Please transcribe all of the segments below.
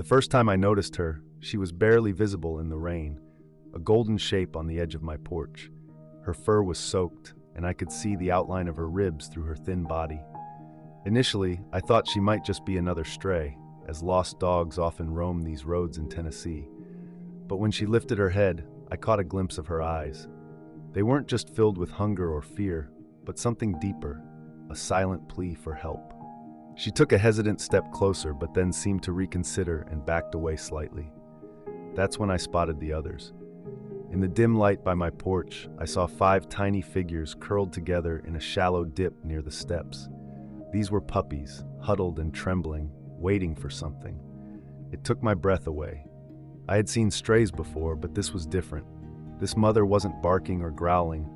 The first time I noticed her, she was barely visible in the rain, a golden shape on the edge of my porch. Her fur was soaked, and I could see the outline of her ribs through her thin body. Initially, I thought she might just be another stray, as lost dogs often roam these roads in Tennessee. But when she lifted her head, I caught a glimpse of her eyes. They weren't just filled with hunger or fear, but something deeper, a silent plea for help. She took a hesitant step closer, but then seemed to reconsider and backed away slightly. That's when I spotted the others. In the dim light by my porch, I saw 5 tiny figures curled together in a shallow dip near the steps. These were puppies, huddled and trembling, waiting for something. It took my breath away. I had seen strays before, but this was different. This mother wasn't barking or growling.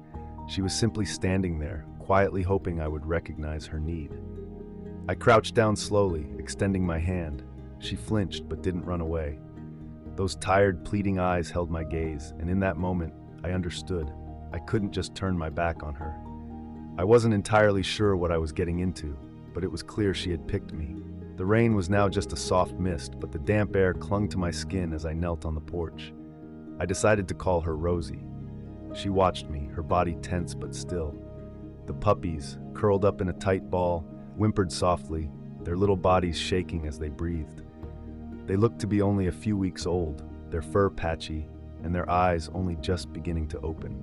She was simply standing there, quietly hoping I would recognize her need. I crouched down slowly, extending my hand. She flinched but didn't run away. Those tired, pleading eyes held my gaze, and in that moment, I understood. I couldn't just turn my back on her. I wasn't entirely sure what I was getting into, but it was clear she had picked me. The rain was now just a soft mist, but the damp air clung to my skin as I knelt on the porch. I decided to call her Rosie. She watched me, her body tense but still. The puppies, curled up in a tight ball, whimpered softly, their little bodies shaking as they breathed. They looked to be only a few weeks old, their fur patchy, and their eyes only just beginning to open.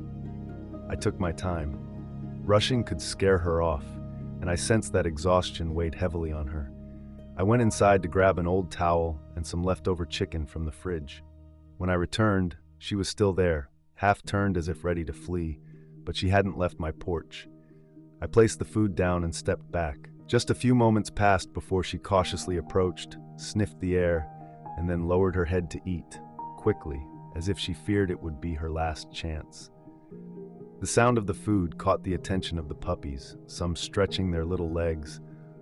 I took my time. Rushing could scare her off, and I sensed that exhaustion weighed heavily on her. I went inside to grab an old towel and some leftover chicken from the fridge. When I returned, she was still there, half turned as if ready to flee, but she hadn't left my porch. I placed the food down and stepped back. Just a few moments passed before she cautiously approached, sniffed the air, and then lowered her head to eat, quickly, as if she feared it would be her last chance. The sound of the food caught the attention of the puppies, some stretching their little legs,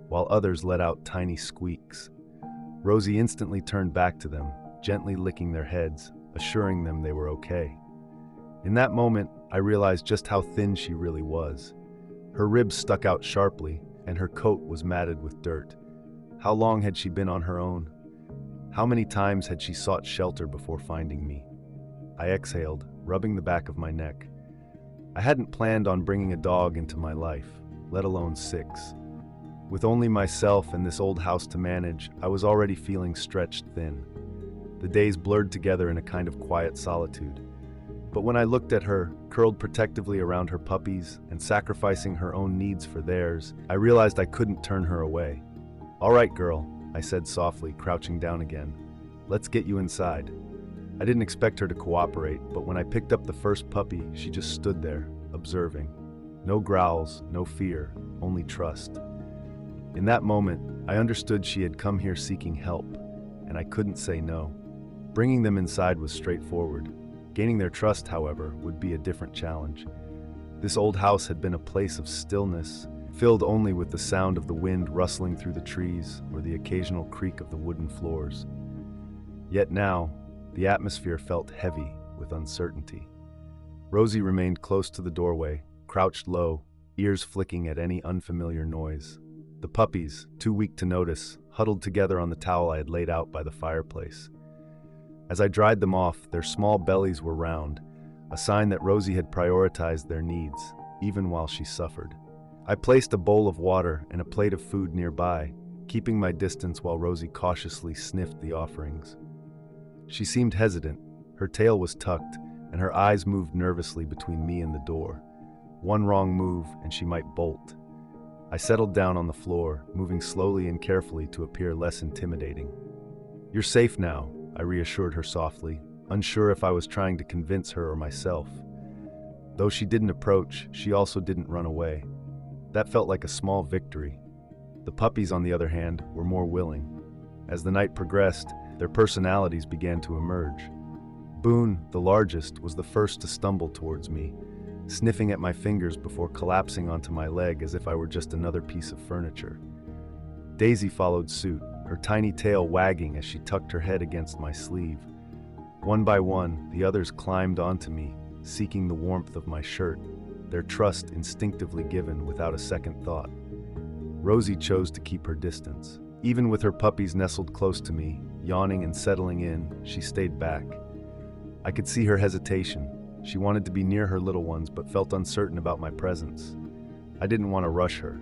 while others let out tiny squeaks. Rosie instantly turned back to them, gently licking their heads, assuring them they were okay. In that moment, I realized just how thin she really was. Her ribs stuck out sharply, and her coat was matted with dirt. How long had she been on her own? How many times had she sought shelter before finding me? I exhaled, rubbing the back of my neck. I hadn't planned on bringing a dog into my life, let alone 6. With only myself and this old house to manage, I was already feeling stretched thin. The days blurred together in a kind of quiet solitude. But when I looked at her, curled protectively around her puppies and sacrificing her own needs for theirs, I realized I couldn't turn her away. "All right, girl," I said softly, crouching down again. "Let's get you inside." I didn't expect her to cooperate, but when I picked up the first puppy, she just stood there, observing. No growls, no fear, only trust. In that moment, I understood she had come here seeking help, and I couldn't say no. Bringing them inside was straightforward. Gaining their trust, however, would be a different challenge. This old house had been a place of stillness, filled only with the sound of the wind rustling through the trees or the occasional creak of the wooden floors. Yet now, the atmosphere felt heavy with uncertainty. Rosie remained close to the doorway, crouched low, ears flicking at any unfamiliar noise. The puppies, too weak to notice, huddled together on the towel I had laid out by the fireplace. As I dried them off, their small bellies were round, a sign that Rosie had prioritized their needs, even while she suffered. I placed a bowl of water and a plate of food nearby, keeping my distance while Rosie cautiously sniffed the offerings. She seemed hesitant, her tail was tucked, and her eyes moved nervously between me and the door. One wrong move, and she might bolt. I settled down on the floor, moving slowly and carefully to appear less intimidating. "You're safe now," I reassured her softly, unsure if I was trying to convince her or myself. Though she didn't approach, she also didn't run away. That felt like a small victory. The puppies, on the other hand, were more willing. As the night progressed, their personalities began to emerge. Boone, the largest, was the first to stumble towards me, sniffing at my fingers before collapsing onto my leg as if I were just another piece of furniture. Daisy followed suit, her tiny tail wagging as she tucked her head against my sleeve. One by one, the others climbed onto me, seeking the warmth of my shirt, their trust instinctively given without a second thought. Rosie chose to keep her distance, Even with her puppies nestled close to me, yawning and settling in, she stayed back. I could see her hesitation. She wanted to be near her little ones but felt uncertain about my presence. I didn't want to rush her.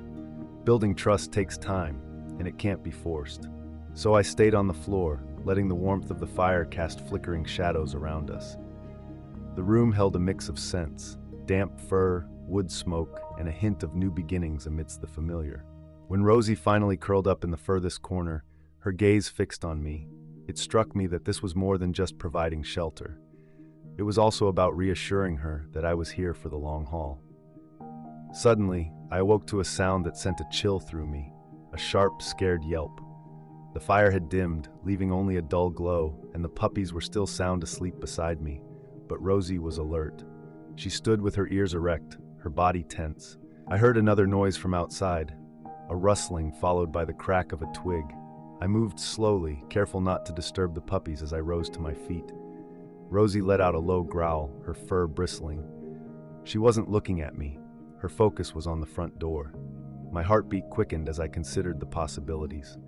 Building trust takes time, and it can't be forced. So I stayed on the floor, letting the warmth of the fire cast flickering shadows around us. The room held a mix of scents: damp fur, wood smoke, and a hint of new beginnings amidst the familiar. When Rosie finally curled up in the furthest corner, her gaze fixed on me, it struck me that this was more than just providing shelter. It was also about reassuring her that I was here for the long haul. Suddenly, I awoke to a sound that sent a chill through me, a sharp, scared yelp. The fire had dimmed, leaving only a dull glow, and the puppies were still sound asleep beside me. But Rosie was alert. She stood with her ears erect, her body tense. I heard another noise from outside, a rustling followed by the crack of a twig. I moved slowly, careful not to disturb the puppies as I rose to my feet. Rosie let out a low growl, her fur bristling. She wasn't looking at me. Her focus was on the front door. My heartbeat quickened as I considered the possibilities.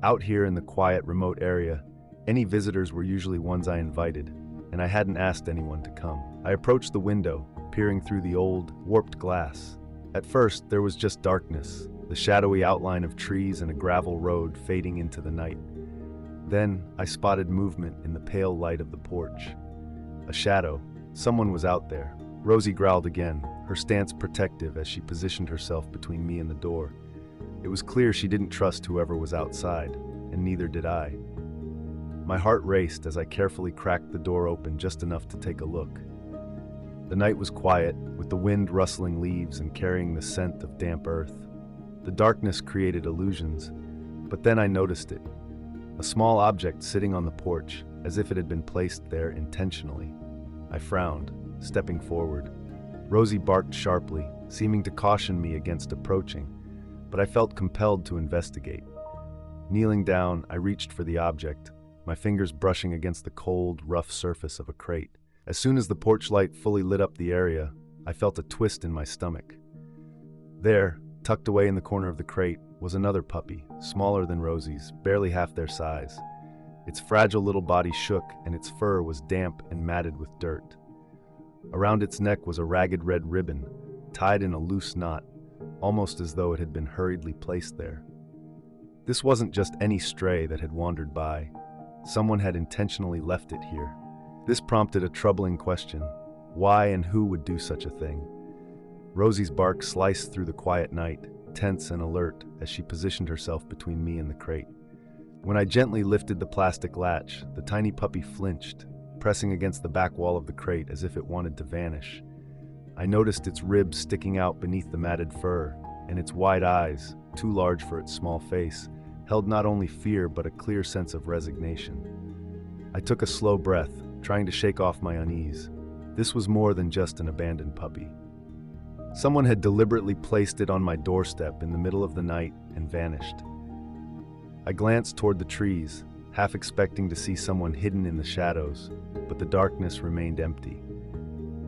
Out here in the quiet, remote area, any visitors were usually ones I invited, and I hadn't asked anyone to come. I approached the window, peering through the old, warped glass. At first, there was just darkness, the shadowy outline of trees and a gravel road fading into the night. Then, I spotted movement in the pale light of the porch. A shadow. Someone was out there. Rosie growled again, her stance protective as she positioned herself between me and the door. It was clear she didn't trust whoever was outside, and neither did I. My heart raced as I carefully cracked the door open just enough to take a look. The night was quiet, with the wind rustling leaves and carrying the scent of damp earth. The darkness created illusions, but then I noticed it. A small object sitting on the porch, as if it had been placed there intentionally. I frowned, stepping forward. Rosie barked sharply, seeming to caution me against approaching, but I felt compelled to investigate. Kneeling down, I reached for the object, my fingers brushing against the cold, rough surface of a crate. As soon as the porch light fully lit up the area, I felt a twist in my stomach. There, tucked away in the corner of the crate, was another puppy, smaller than Rosie's, barely half their size. Its fragile little body shook, and its fur was damp and matted with dirt. Around its neck was a ragged red ribbon, tied in a loose knot, almost as though it had been hurriedly placed there. This wasn't just any stray that had wandered by. Someone had intentionally left it here. This prompted a troubling question. Why and who would do such a thing? Rosie's bark sliced through the quiet night, tense and alert as she positioned herself between me and the crate. When I gently lifted the plastic latch, the tiny puppy flinched, pressing against the back wall of the crate as if it wanted to vanish. I noticed its ribs sticking out beneath the matted fur, and its wide eyes, too large for its small face, held not only fear but a clear sense of resignation. I took a slow breath, trying to shake off my unease. This was more than just an abandoned puppy. Someone had deliberately placed it on my doorstep in the middle of the night and vanished. I glanced toward the trees, half expecting to see someone hidden in the shadows, but the darkness remained empty.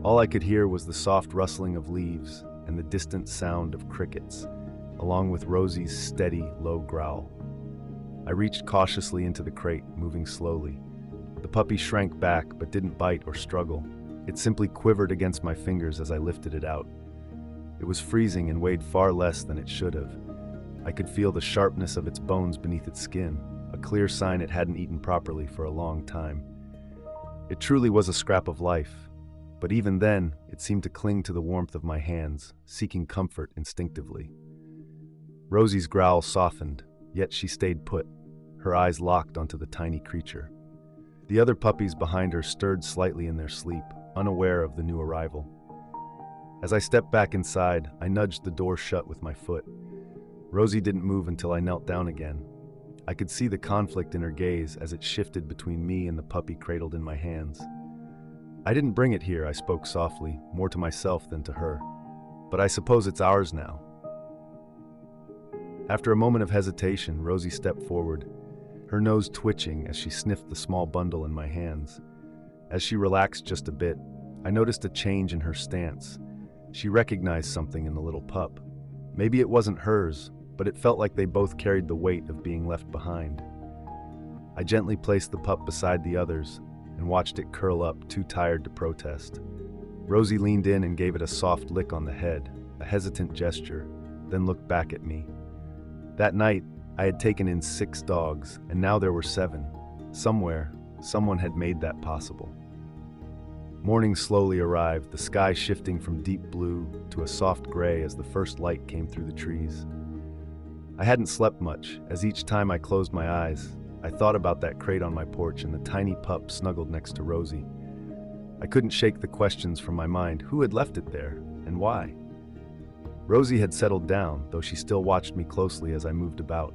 All I could hear was the soft rustling of leaves and the distant sound of crickets, along with Rosie's steady, low growl. I reached cautiously into the crate, moving slowly. The puppy shrank back but didn't bite or struggle. It simply quivered against my fingers as I lifted it out. It was freezing and weighed far less than it should have. I could feel the sharpness of its bones beneath its skin, a clear sign it hadn't eaten properly for a long time. It truly was a scrap of life, but even then, it seemed to cling to the warmth of my hands, seeking comfort instinctively. Rosie's growl softened, yet she stayed put, her eyes locked onto the tiny creature. The other puppies behind her stirred slightly in their sleep, unaware of the new arrival. As I stepped back inside, I nudged the door shut with my foot. Rosie didn't move until I knelt down again. I could see the conflict in her gaze as it shifted between me and the puppy cradled in my hands. I didn't bring it here, I spoke softly, more to myself than to her. But I suppose it's ours now. After a moment of hesitation, Rosie stepped forward, her nose twitching as she sniffed the small bundle in my hands. As she relaxed just a bit, I noticed a change in her stance. She recognized something in the little pup. Maybe it wasn't hers, but it felt like they both carried the weight of being left behind. I gently placed the pup beside the others and watched it curl up, too tired to protest. Rosie leaned in and gave it a soft lick on the head, a hesitant gesture, then looked back at me. That night, I had taken in 6 dogs, and now there were 7. Somewhere, someone had made that possible. Morning slowly arrived, the sky shifting from deep blue to a soft gray as the first light came through the trees. I hadn't slept much, as each time I closed my eyes, I thought about that crate on my porch and the tiny pup snuggled next to Rosie. I couldn't shake the questions from my mind. Who had left it there, and why? Rosie had settled down, though she still watched me closely as I moved about.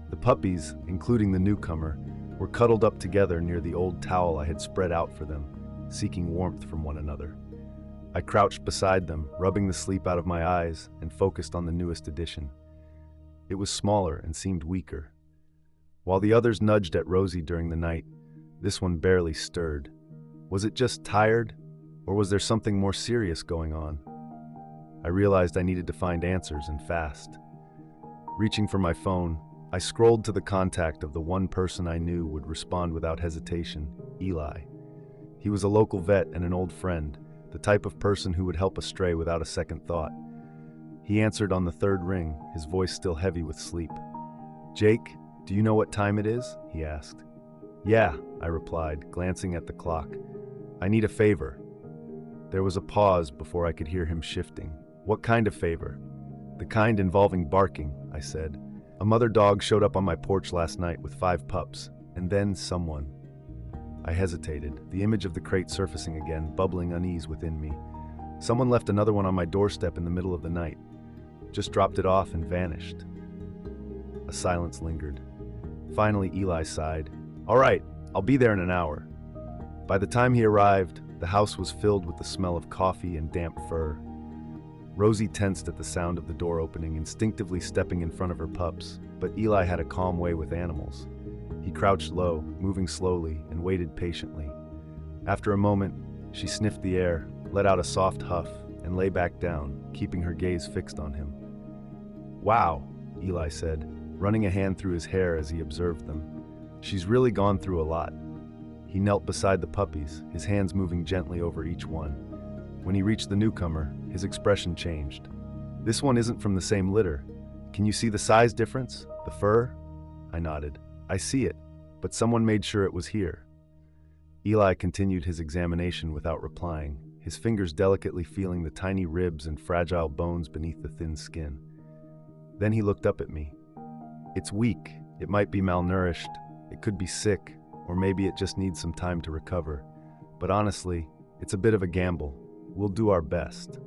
The puppies, including the newcomer, were cuddled up together near the old towel I had spread out for them, seeking warmth from one another. I crouched beside them, rubbing the sleep out of my eyes, and focused on the newest addition. It was smaller and seemed weaker. While the others nudged at Rosie during the night, this one barely stirred. Was it just tired, or was there something more serious going on? I realized I needed to find answers, and fast. Reaching for my phone, I scrolled to the contact of the one person I knew would respond without hesitation, Eli. He was a local vet and an old friend, the type of person who would help a stray without a second thought. He answered on the 3rd ring, his voice still heavy with sleep. "Jake, do you know what time it is?" he asked. "Yeah," I replied, glancing at the clock. "I need a favor." There was a pause before I could hear him shifting. "What kind of favor?" "The kind involving barking," I said. "A mother dog showed up on my porch last night with 5 pups, and then someone." I hesitated, the image of the crate surfacing again, bubbling unease within me. Someone left another one on my doorstep in the middle of the night. Just dropped it off and vanished. A silence lingered. Finally, Eli sighed. "All right, I'll be there in an hour." By the time he arrived, the house was filled with the smell of coffee and damp fur. Rosie tensed at the sound of the door opening, instinctively stepping in front of her pups, but Eli had a calm way with animals. He crouched low, moving slowly, and waited patiently. After a moment, she sniffed the air, let out a soft huff, and lay back down, keeping her gaze fixed on him. "Wow," Eli said, running a hand through his hair as he observed them. "She's really gone through a lot." He knelt beside the puppies, his hands moving gently over each one. When he reached the newcomer, his expression changed. "This one isn't from the same litter. Can you see the size difference? The fur?" I nodded. "I see it, but someone made sure it was here." Eli continued his examination without replying, his fingers delicately feeling the tiny ribs and fragile bones beneath the thin skin. Then he looked up at me. "It's weak, it might be malnourished, it could be sick, or maybe it just needs some time to recover. But honestly, it's a bit of a gamble. We'll do our best."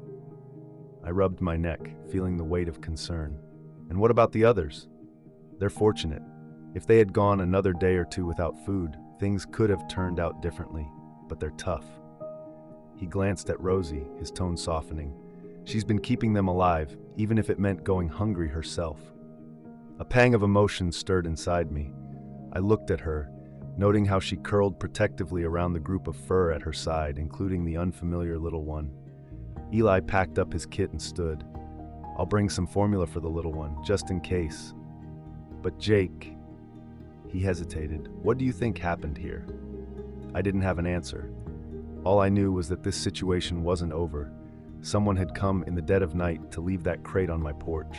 I rubbed my neck, feeling the weight of concern. "And what about the others?" "They're fortunate. If they had gone another day or 2 without food, things could have turned out differently, but they're tough." He glanced at Rosie, his tone softening. "She's been keeping them alive, even if it meant going hungry herself." A pang of emotion stirred inside me. I looked at her, noting how she curled protectively around the group of fur at her side, including the unfamiliar little one. Eli packed up his kit and stood. "I'll bring some formula for the little one, just in case." "But Jake..." He hesitated. "What do you think happened here?" I didn't have an answer. All I knew was that this situation wasn't over. Someone had come in the dead of night to leave that crate on my porch.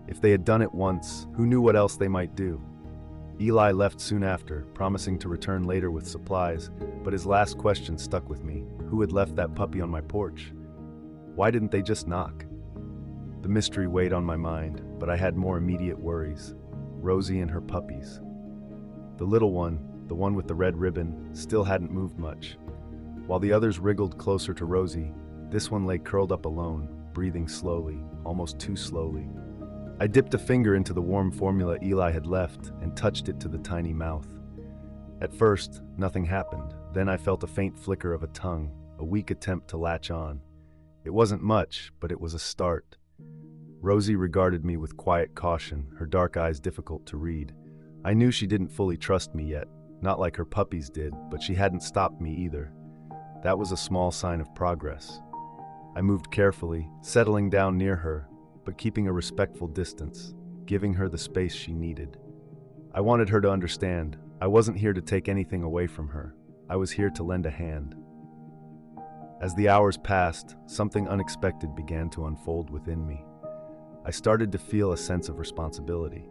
If they had done it once, who knew what else they might do? Eli left soon after, promising to return later with supplies, but his last question stuck with me. Who had left that puppy on my porch? Why didn't they just knock? The mystery weighed on my mind, but I had more immediate worries. Rosie and her puppies. The little one, the one with the red ribbon, still hadn't moved much. While the others wriggled closer to Rosie, this one lay curled up alone, breathing slowly, almost too slowly. I dipped a finger into the warm formula Eli had left and touched it to the tiny mouth. At first, nothing happened. Then I felt a faint flicker of a tongue, a weak attempt to latch on. It wasn't much, but it was a start. Rosie regarded me with quiet caution, her dark eyes difficult to read. I knew she didn't fully trust me yet, not like her puppies did, but she hadn't stopped me either. That was a small sign of progress. I moved carefully, settling down near her, but keeping a respectful distance. giving her the space she needed. I wanted her to understand. I wasn't here to take anything away from her. I was here to lend a hand. As the hours passed, something unexpected began to unfold within me. I started to feel a sense of responsibility.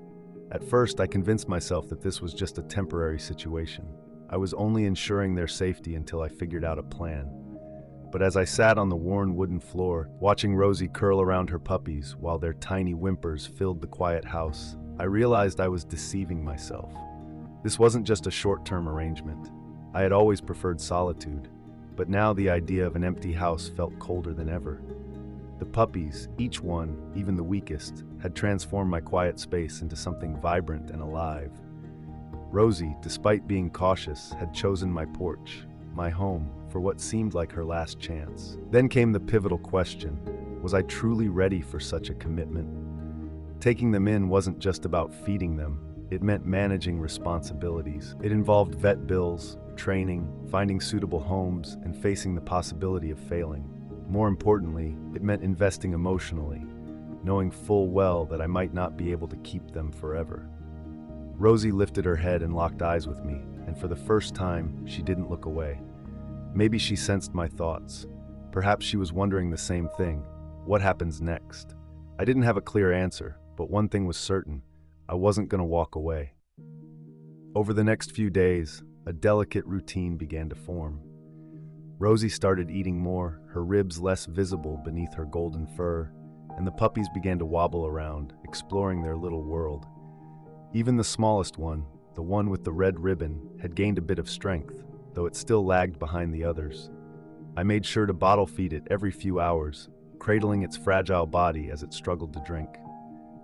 At first, I convinced myself that this was just a temporary situation. I was only ensuring their safety until I figured out a plan. But as I sat on the worn wooden floor, watching Rosie curl around her puppies while their tiny whimpers filled the quiet house, I realized I was deceiving myself. This wasn't just a short-term arrangement. I had always preferred solitude, but now the idea of an empty house felt colder than ever. The puppies, each one, even the weakest, had transformed my quiet space into something vibrant and alive. Rosie, despite being cautious, had chosen my porch, my home, for what seemed like her last chance. Then came the pivotal question: was I truly ready for such a commitment? Taking them in wasn't just about feeding them. It meant managing responsibilities. It involved vet bills, training, finding suitable homes, and facing the possibility of failing. More importantly, it meant investing emotionally, knowing full well that I might not be able to keep them forever. Rosie lifted her head and locked eyes with me, and for the first time, she didn't look away. Maybe she sensed my thoughts. Perhaps she was wondering the same thing. What happens next? I didn't have a clear answer, but one thing was certain: I wasn't going to walk away. Over the next few days, a delicate routine began to form. Rosie started eating more, her ribs less visible beneath her golden fur, and the puppies began to wobble around, exploring their little world. Even the smallest one, the one with the red ribbon, had gained a bit of strength, though it still lagged behind the others. I made sure to bottle feed it every few hours, cradling its fragile body as it struggled to drink.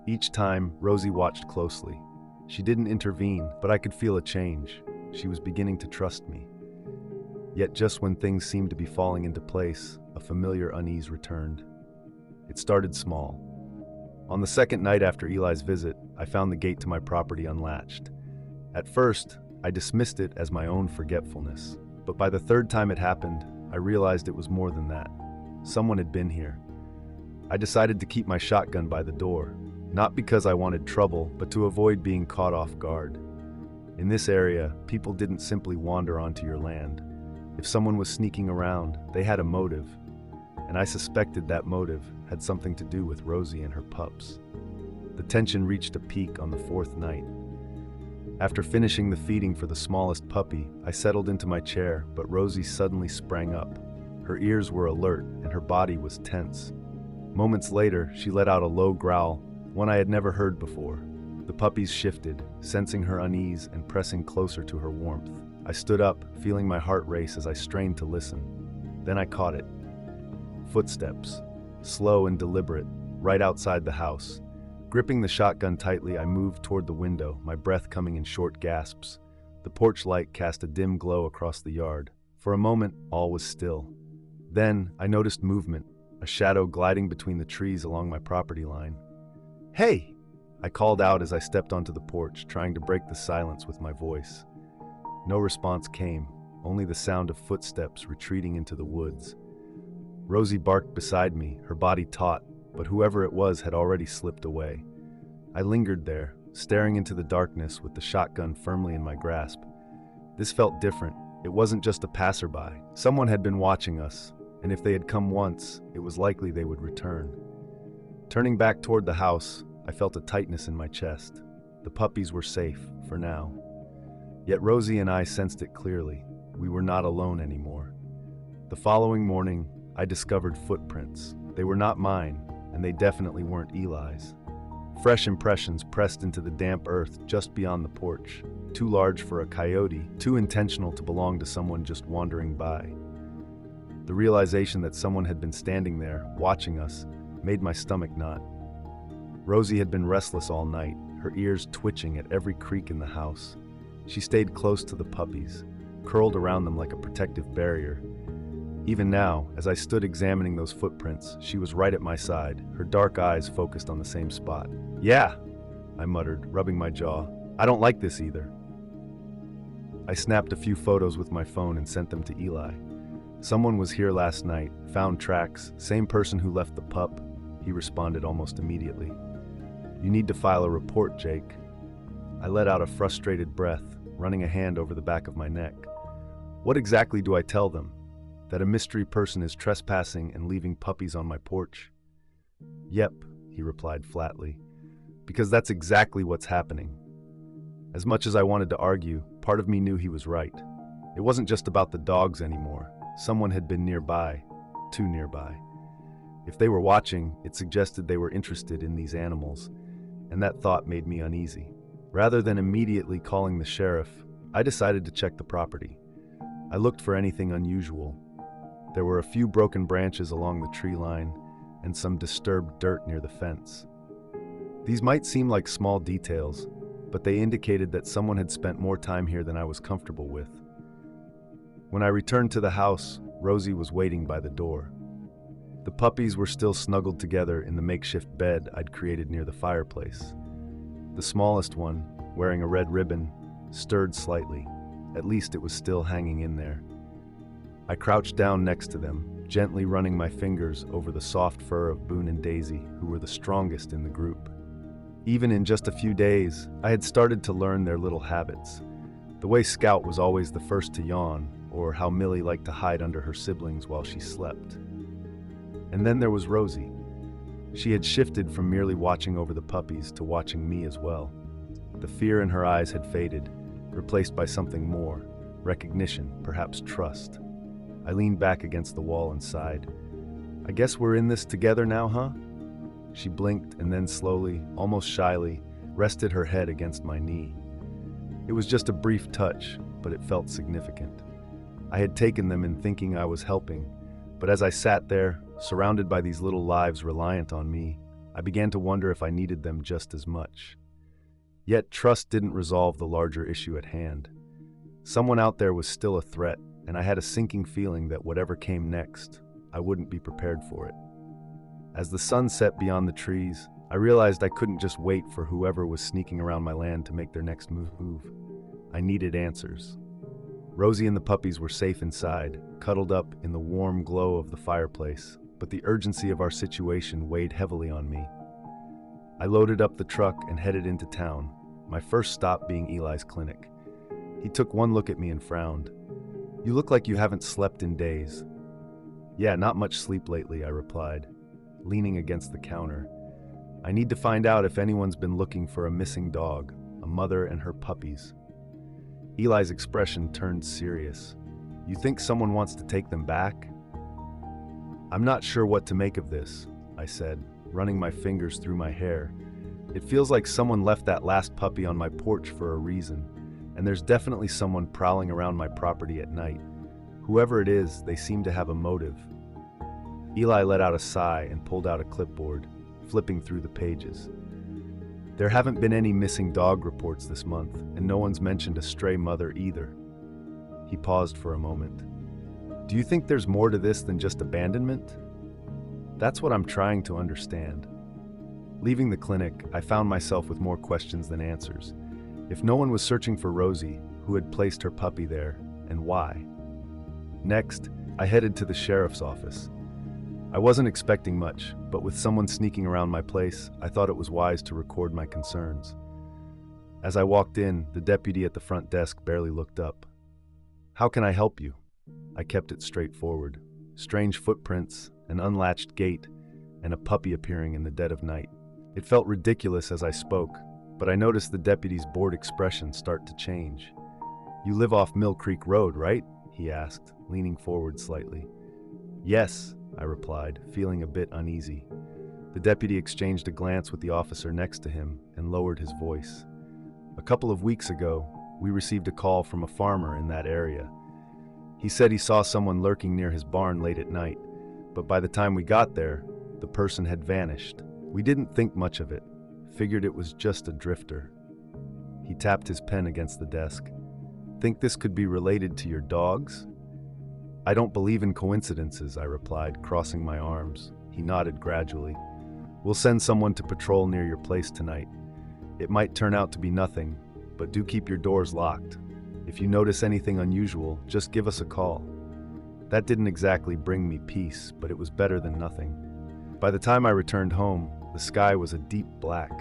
Each time, Rosie watched closely. She didn't intervene, but I could feel a change. She was beginning to trust me. Yet just when things seemed to be falling into place, a familiar unease returned. It started small. On the second night after Eli's visit, I found the gate to my property unlatched. At first, I dismissed it as my own forgetfulness, but by the third time it happened, I realized it was more than that. Someone had been here. I decided to keep my shotgun by the door, not because I wanted trouble, but to avoid being caught off guard. In this area, people didn't simply wander onto your land. If someone was sneaking around, they had a motive, and I suspected that motive had something to do with Rosie and her pups. The tension reached a peak on the fourth night. After finishing the feeding for the smallest puppy, I settled into my chair, but Rosie suddenly sprang up. Her ears were alert, and her body was tense. Moments later, she let out a low growl, one I had never heard before. The puppies shifted, sensing her unease and pressing closer to her warmth. I stood up, feeling my heart race as I strained to listen. Then I caught it. Footsteps, slow and deliberate, right outside the house. Gripping the shotgun tightly, I moved toward the window, my breath coming in short gasps. The porch light cast a dim glow across the yard. For a moment, all was still. Then, I noticed movement, a shadow gliding between the trees along my property line. "Hey!" I called out as I stepped onto the porch, trying to break the silence with my voice. No response came, only the sound of footsteps retreating into the woods. Rosie barked beside me, her body taut, but whoever it was had already slipped away. I lingered there, staring into the darkness with the shotgun firmly in my grasp. This felt different. It wasn't just a passerby. Someone had been watching us, and if they had come once, it was likely they would return. Turning back toward the house, I felt a tightness in my chest. The puppies were safe, for now. Yet Rosie and I sensed it clearly. We were not alone anymore. The following morning, I discovered footprints. They were not mine, and they definitely weren't Eli's. Fresh impressions pressed into the damp earth just beyond the porch, too large for a coyote, too intentional to belong to someone just wandering by. The realization that someone had been standing there, watching us, made my stomach knot. Rosie had been restless all night, her ears twitching at every creak in the house. She stayed close to the puppies, curled around them like a protective barrier. Even now, as I stood examining those footprints, she was right at my side, her dark eyes focused on the same spot. "Yeah," I muttered, rubbing my jaw. "I don't like this either." I snapped a few photos with my phone and sent them to Eli. "Someone was here last night, found tracks, same person who left the pup," he responded almost immediately. You need to file a report, Jake. I let out a frustrated breath, running a hand over the back of my neck. What exactly do I tell them? That a mystery person is trespassing and leaving puppies on my porch? Yep, he replied flatly, because that's exactly what's happening. As much as I wanted to argue, part of me knew he was right. It wasn't just about the dogs anymore. Someone had been nearby, too nearby. If they were watching, it suggested they were interested in these animals, and that thought made me uneasy. Rather than immediately calling the sheriff, I decided to check the property. I looked for anything unusual. There were a few broken branches along the tree line and some disturbed dirt near the fence. These might seem like small details, but they indicated that someone had spent more time here than I was comfortable with. When I returned to the house, Rosie was waiting by the door. The puppies were still snuggled together in the makeshift bed I'd created near the fireplace. The smallest one, wearing a red ribbon, stirred slightly. At least it was still hanging in there. I crouched down next to them, gently running my fingers over the soft fur of Boone and Daisy, who were the strongest in the group. Even in just a few days, I had started to learn their little habits. The way Scout was always the first to yawn, or how Millie liked to hide under her siblings while she slept. And then there was Rosie. She had shifted from merely watching over the puppies to watching me as well. The fear in her eyes had faded, replaced by something more, recognition, perhaps trust. I leaned back against the wall and sighed. I guess we're in this together now, huh? She blinked and then slowly, almost shyly, rested her head against my knee. It was just a brief touch, but it felt significant. I had taken them in thinking I was helping, but as I sat there, surrounded by these little lives reliant on me, I began to wonder if I needed them just as much. Yet trust didn't resolve the larger issue at hand. Someone out there was still a threat, and I had a sinking feeling that whatever came next, I wouldn't be prepared for it. As the sun set beyond the trees, I realized I couldn't just wait for whoever was sneaking around my land to make their next move. I needed answers. Rosie and the puppies were safe inside, cuddled up in the warm glow of the fireplace, but the urgency of our situation weighed heavily on me. I loaded up the truck and headed into town, my first stop being Eli's clinic. He took one look at me and frowned. "You look like you haven't slept in days." "Yeah, not much sleep lately," I replied, leaning against the counter. "I need to find out if anyone's been looking for a missing dog, a mother and her puppies." Eli's expression turned serious. "You think someone wants to take them back?" "I'm not sure what to make of this," I said, running my fingers through my hair. "It feels like someone left that last puppy on my porch for a reason, and there's definitely someone prowling around my property at night. Whoever it is, they seem to have a motive." Eli let out a sigh and pulled out a clipboard, flipping through the pages. "There haven't been any missing dog reports this month, and no one's mentioned a stray mother either." He paused for a moment. "Do you think there's more to this than just abandonment?" "That's what I'm trying to understand." Leaving the clinic, I found myself with more questions than answers. If no one was searching for Rosie, who had placed her puppy there, and why? Next, I headed to the sheriff's office. I wasn't expecting much, but with someone sneaking around my place, I thought it was wise to record my concerns. As I walked in, the deputy at the front desk barely looked up. "How can I help you?" I kept it straightforward. Strange footprints, an unlatched gate, and a puppy appearing in the dead of night. It felt ridiculous as I spoke, but I noticed the deputy's bored expression start to change. "You live off Mill Creek Road, right?" he asked, leaning forward slightly. "Yes," I replied, feeling a bit uneasy. The deputy exchanged a glance with the officer next to him and lowered his voice. "A couple of weeks ago, we received a call from a farmer in that area. He said he saw someone lurking near his barn late at night, but by the time we got there, the person had vanished. We didn't think much of it, figured it was just a drifter." He tapped his pen against the desk. "Think this could be related to your dogs?" "I don't believe in coincidences," I replied, crossing my arms. He nodded gradually. "We'll send someone to patrol near your place tonight. It might turn out to be nothing, but do keep your doors locked. If you notice anything unusual, just give us a call." That didn't exactly bring me peace, but it was better than nothing. By the time I returned home, the sky was a deep black.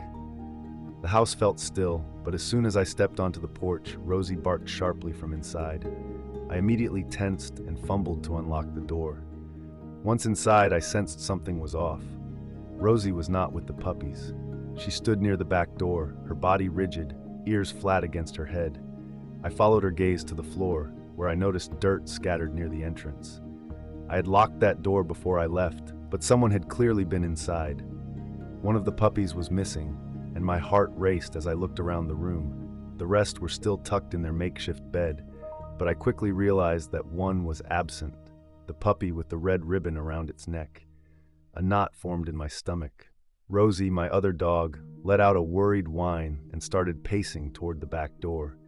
The house felt still, but as soon as I stepped onto the porch, Rosie barked sharply from inside. I immediately tensed and fumbled to unlock the door. Once inside, I sensed something was off. Rosie was not with the puppies. She stood near the back door, her body rigid, ears flat against her head. I followed her gaze to the floor, where I noticed dirt scattered near the entrance. I had locked that door before I left, but someone had clearly been inside. One of the puppies was missing, and my heart raced as I looked around the room. The rest were still tucked in their makeshift bed, but I quickly realized that one was absent, the puppy with the red ribbon around its neck. A knot formed in my stomach. Rosie, my other dog, let out a worried whine and started pacing toward the back door.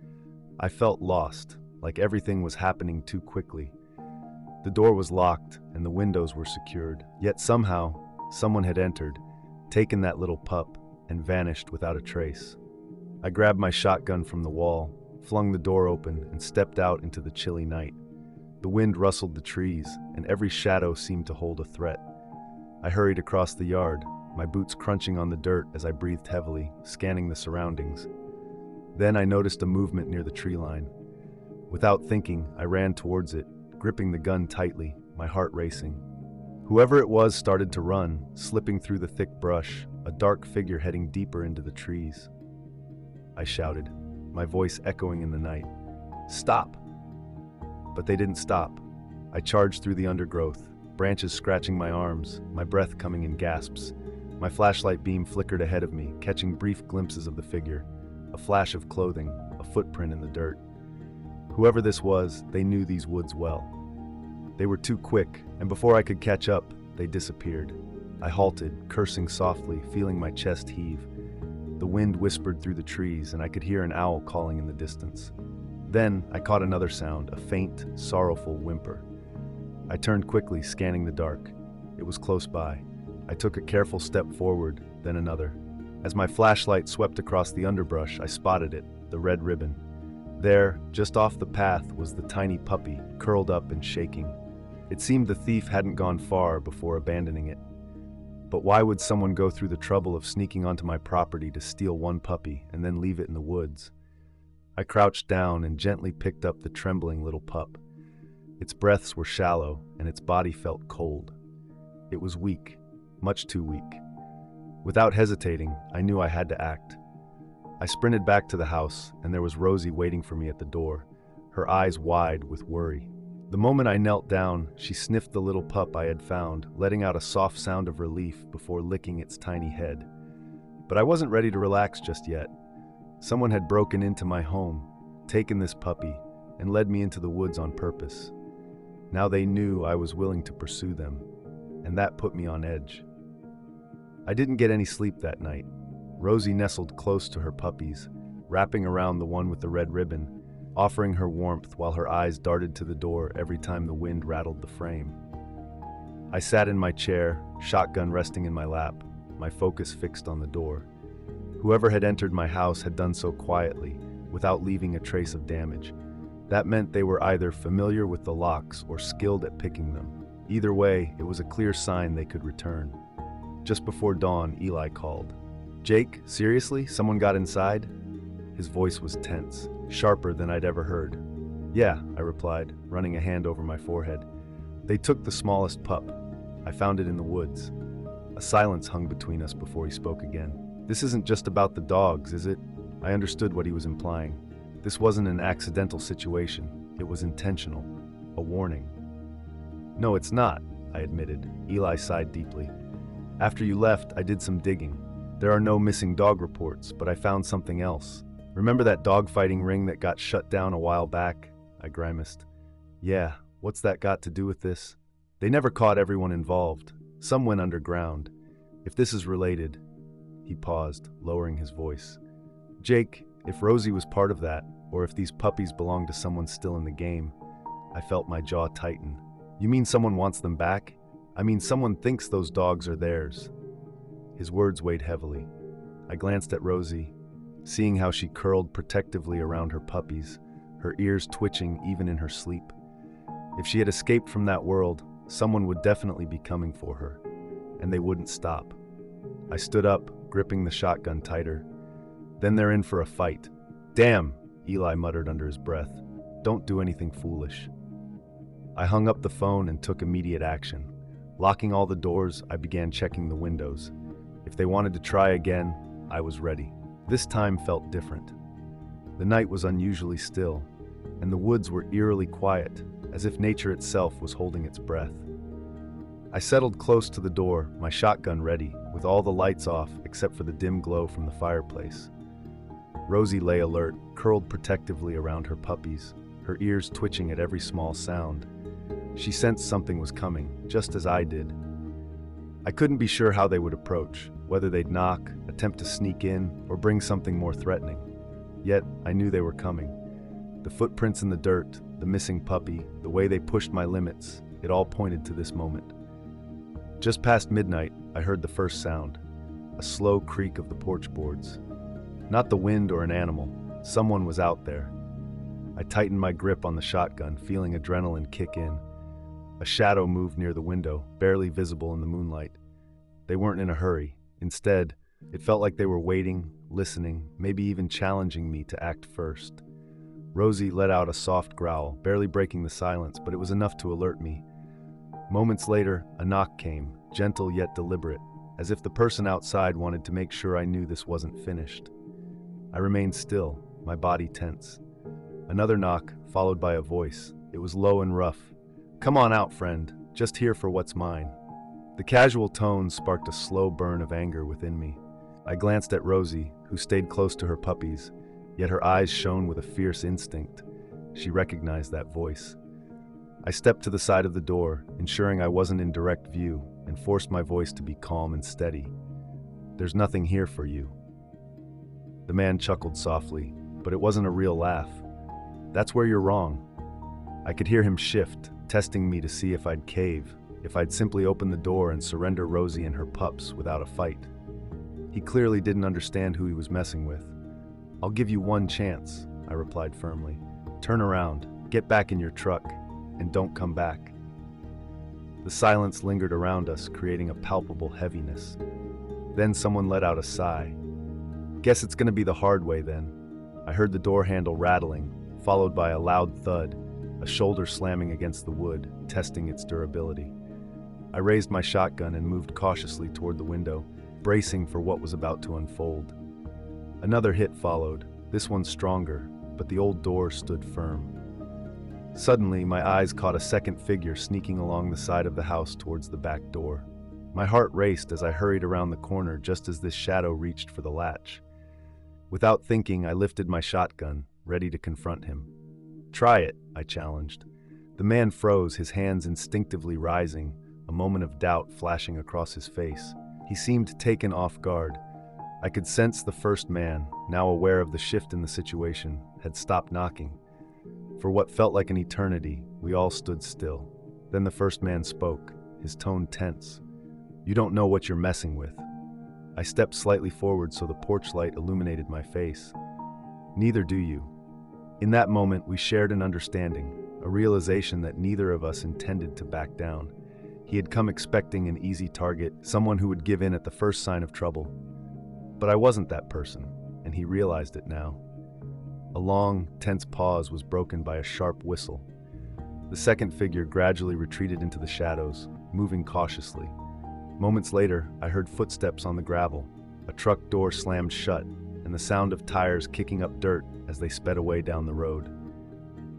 I felt lost, like everything was happening too quickly. The door was locked and the windows were secured, yet somehow, someone had entered, taken that little pup, and vanished without a trace. I grabbed my shotgun from the wall, flung the door open, and stepped out into the chilly night. The wind rustled the trees, and every shadow seemed to hold a threat. I hurried across the yard, my boots crunching on the dirt as I breathed heavily, scanning the surroundings. Then I noticed a movement near the tree line. Without thinking, I ran towards it, gripping the gun tightly, my heart racing. Whoever it was started to run, slipping through the thick brush, a dark figure heading deeper into the trees. I shouted, my voice echoing in the night, "Stop!" But they didn't stop. I charged through the undergrowth, branches scratching my arms, my breath coming in gasps. My flashlight beam flickered ahead of me, catching brief glimpses of the figure, a flash of clothing, a footprint in the dirt. Whoever this was, they knew these woods well. They were too quick, and before I could catch up, they disappeared. I halted, cursing softly, feeling my chest heave. The wind whispered through the trees, and I could hear an owl calling in the distance. Then I caught another sound, a faint, sorrowful whimper. I turned quickly, scanning the dark. It was close by. I took a careful step forward, then another. As my flashlight swept across the underbrush, I spotted it, the red ribbon. There, just off the path, was the tiny puppy, curled up and shaking. It seemed the thief hadn't gone far before abandoning it. But why would someone go through the trouble of sneaking onto my property to steal one puppy and then leave it in the woods? I crouched down and gently picked up the trembling little pup. Its breaths were shallow and its body felt cold. It was weak, much too weak. Without hesitating, I knew I had to act. I sprinted back to the house, and there was Rosie waiting for me at the door, her eyes wide with worry. The moment I knelt down, she sniffed the little pup I had found, letting out a soft sound of relief before licking its tiny head. But I wasn't ready to relax just yet. Someone had broken into my home, taken this puppy, and led me into the woods on purpose. Now they knew I was willing to pursue them, and that put me on edge. I didn't get any sleep that night. Rosie nestled close to her puppies, wrapping around the one with the red ribbon, offering her warmth while her eyes darted to the door every time the wind rattled the frame. I sat in my chair, shotgun resting in my lap, my focus fixed on the door. Whoever had entered my house had done so quietly, without leaving a trace of damage. That meant they were either familiar with the locks or skilled at picking them. Either way, it was a clear sign they could return. Just before dawn, Eli called. "Jake, seriously? Someone got inside?" His voice was tense, sharper than I'd ever heard. "Yeah," I replied, running a hand over my forehead. "They took the smallest pup. I found it in the woods." A silence hung between us before he spoke again. "This isn't just about the dogs, is it?" I understood what he was implying. This wasn't an accidental situation. It was intentional. A warning. "No, it's not," I admitted. Eli sighed deeply. "After you left, I did some digging. There are no missing dog reports, but I found something else. Remember that dogfighting ring that got shut down a while back?" I grimaced. "Yeah, what's that got to do with this?" "They never caught everyone involved. Some went underground. If this is related..." He paused, lowering his voice. "Jake, if Rosie was part of that, or if these puppies belong to someone still in the game..." I felt my jaw tighten. "You mean someone wants them back?" "I mean someone thinks those dogs are theirs." His words weighed heavily. I glanced at Rosie, seeing how she curled protectively around her puppies, her ears twitching even in her sleep. If she had escaped from that world, someone would definitely be coming for her, and they wouldn't stop. I stood up, gripping the shotgun tighter. Then they're in for a fight. Damn, Eli muttered under his breath. Don't do anything foolish. I hung up the phone and took immediate action. Locking all the doors, I began checking the windows. If they wanted to try again, I was ready. This time felt different. The night was unusually still, and the woods were eerily quiet, as if nature itself was holding its breath. I settled close to the door, my shotgun ready, with all the lights off except for the dim glow from the fireplace. Rosie lay alert, curled protectively around her puppies, her ears twitching at every small sound. She sensed something was coming, just as I did. I couldn't be sure how they would approach, whether they'd knock, attempt to sneak in, or bring something more threatening. Yet, I knew they were coming. The footprints in the dirt, the missing puppy, the way they pushed my limits, it all pointed to this moment. Just past midnight, I heard the first sound, a slow creak of the porch boards. Not the wind or an animal, someone was out there. I tightened my grip on the shotgun, feeling adrenaline kick in. A shadow moved near the window, barely visible in the moonlight. They weren't in a hurry. Instead, it felt like they were waiting, listening, maybe even challenging me to act first. Rosie let out a soft growl, barely breaking the silence, but it was enough to alert me. Moments later, a knock came, gentle yet deliberate, as if the person outside wanted to make sure I knew this wasn't finished. I remained still, my body tense. Another knock, followed by a voice. It was low and rough. "Come on out, friend. Just here for what's mine." The casual tone sparked a slow burn of anger within me. I glanced at Rosie, who stayed close to her puppies, yet her eyes shone with a fierce instinct. She recognized that voice. I stepped to the side of the door, ensuring I wasn't in direct view, and forced my voice to be calm and steady. "There's nothing here for you." The man chuckled softly, but it wasn't a real laugh. "That's where you're wrong." I could hear him shift, testing me to see if I'd cave, if I'd simply open the door and surrender Rosie and her pups without a fight. He clearly didn't understand who he was messing with. "I'll give you one chance," I replied firmly. "Turn around, get back in your truck, and don't come back." The silence lingered around us, creating a palpable heaviness. Then someone let out a sigh. "Guess it's gonna be the hard way then." I heard the door handle rattling, followed by a loud thud, a shoulder slamming against the wood, testing its durability. I raised my shotgun and moved cautiously toward the window, bracing for what was about to unfold. Another hit followed, this one stronger, but the old door stood firm. Suddenly, my eyes caught a second figure sneaking along the side of the house towards the back door. My heart raced as I hurried around the corner just as this shadow reached for the latch. Without thinking, I lifted my shotgun, ready to confront him. "Try it," I challenged. The man froze, his hands instinctively rising, a moment of doubt flashing across his face. He seemed taken off guard. I could sense the first man, now aware of the shift in the situation, had stopped knocking. For what felt like an eternity, we all stood still. Then the first man spoke, his tone tense. "You don't know what you're messing with." I stepped slightly forward so the porch light illuminated my face. "Neither do you." In that moment, we shared an understanding, a realization that neither of us intended to back down. He had come expecting an easy target, someone who would give in at the first sign of trouble. But I wasn't that person, and he realized it now. A long, tense pause was broken by a sharp whistle. The second figure gradually retreated into the shadows, moving cautiously. Moments later, I heard footsteps on the gravel. A truck door slammed shut, and the sound of tires kicking up dirt as they sped away down the road.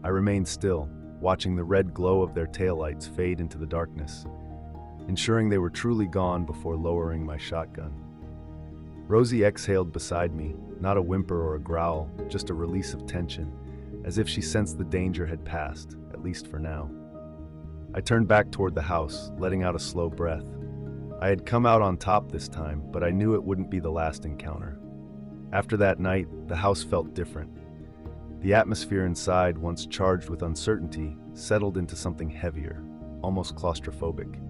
I remained still, watching the red glow of their taillights fade into the darkness, ensuring they were truly gone before lowering my shotgun. Rosie exhaled beside me, not a whimper or a growl, just a release of tension, as if she sensed the danger had passed, at least for now. I turned back toward the house, letting out a slow breath. I had come out on top this time, but I knew it wouldn't be the last encounter. After that night, the house felt different. The atmosphere inside, once charged with uncertainty, settled into something heavier, almost claustrophobic.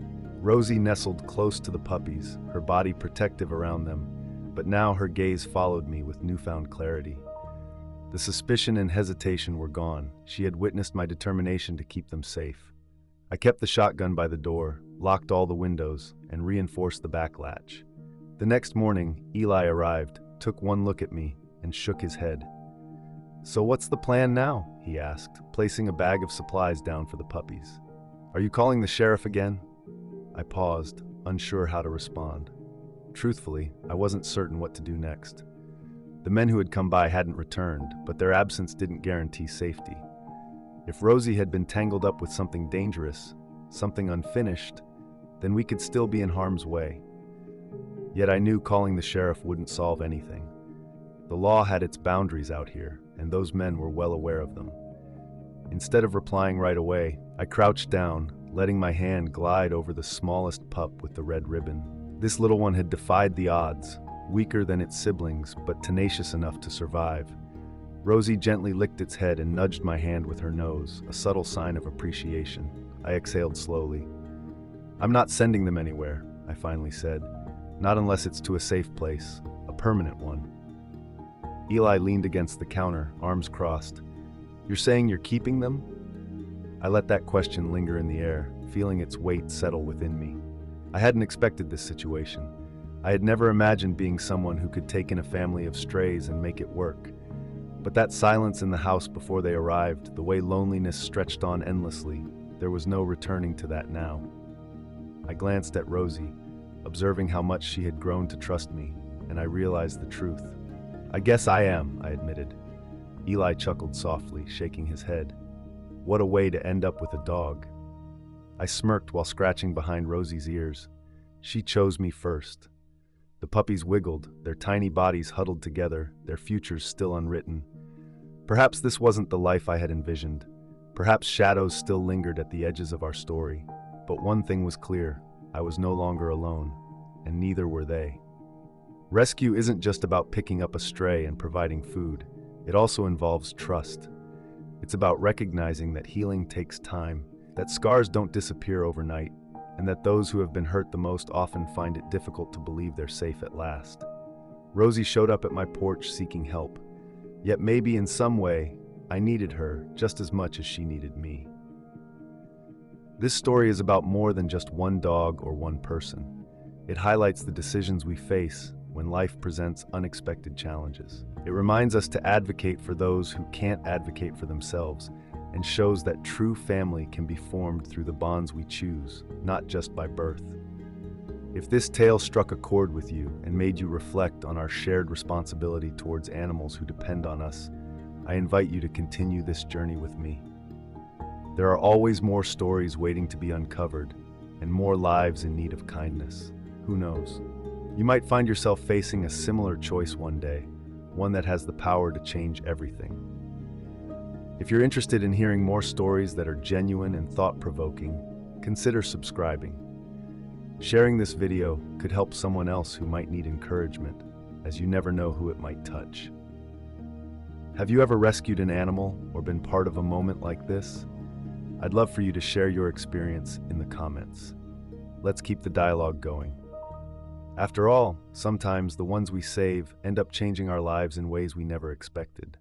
Rosie nestled close to the puppies, her body protective around them, but now her gaze followed me with newfound clarity. The suspicion and hesitation were gone. She had witnessed my determination to keep them safe. I kept the shotgun by the door, locked all the windows, and reinforced the back latch. The next morning, Eli arrived, took one look at me, and shook his head. "So what's the plan now?" he asked, placing a bag of supplies down for the puppies. "Are you calling the sheriff again?" I paused, unsure how to respond. Truthfully, I wasn't certain what to do next. The men who had come by hadn't returned, but their absence didn't guarantee safety. If Rosie had been tangled up with something dangerous, something unfinished, then we could still be in harm's way. Yet I knew calling the sheriff wouldn't solve anything. The law had its boundaries out here, and those men were well aware of them. Instead of replying right away, I crouched down, letting my hand glide over the smallest pup with the red ribbon. This little one had defied the odds, weaker than its siblings, but tenacious enough to survive. Rosie gently licked its head and nudged my hand with her nose, a subtle sign of appreciation. I exhaled slowly. "I'm not sending them anywhere," I finally said. "Not unless it's to a safe place, a permanent one." Eli leaned against the counter, arms crossed. "You're saying you're keeping them?" I let that question linger in the air, feeling its weight settle within me. I hadn't expected this situation. I had never imagined being someone who could take in a family of strays and make it work. But that silence in the house before they arrived, the way loneliness stretched on endlessly, there was no returning to that now. I glanced at Rosie, observing how much she had grown to trust me, and I realized the truth. "I guess I am," I admitted. Eli chuckled softly, shaking his head. What a way to end up with a dog. I smirked while scratching behind Rosie's ears. She chose me first. The puppies wiggled, their tiny bodies huddled together, their futures still unwritten. Perhaps this wasn't the life I had envisioned. Perhaps shadows still lingered at the edges of our story. But one thing was clear: I was no longer alone, and neither were they. Rescue isn't just about picking up a stray and providing food. It also involves trust. It's about recognizing that healing takes time, that scars don't disappear overnight, and that those who have been hurt the most often find it difficult to believe they're safe at last. Rosie showed up at my porch seeking help, yet maybe in some way, I needed her just as much as she needed me. This story is about more than just one dog or one person. It highlights the decisions we face when life presents unexpected challenges. It reminds us to advocate for those who can't advocate for themselves, and shows that true family can be formed through the bonds we choose, not just by birth. If this tale struck a chord with you and made you reflect on our shared responsibility towards animals who depend on us, I invite you to continue this journey with me. There are always more stories waiting to be uncovered, and more lives in need of kindness. Who knows? You might find yourself facing a similar choice one day, one that has the power to change everything. If you're interested in hearing more stories that are genuine and thought-provoking, consider subscribing. Sharing this video could help someone else who might need encouragement, as you never know who it might touch. Have you ever rescued an animal or been part of a moment like this? I'd love for you to share your experience in the comments. Let's keep the dialogue going. After all, sometimes the ones we save end up changing our lives in ways we never expected.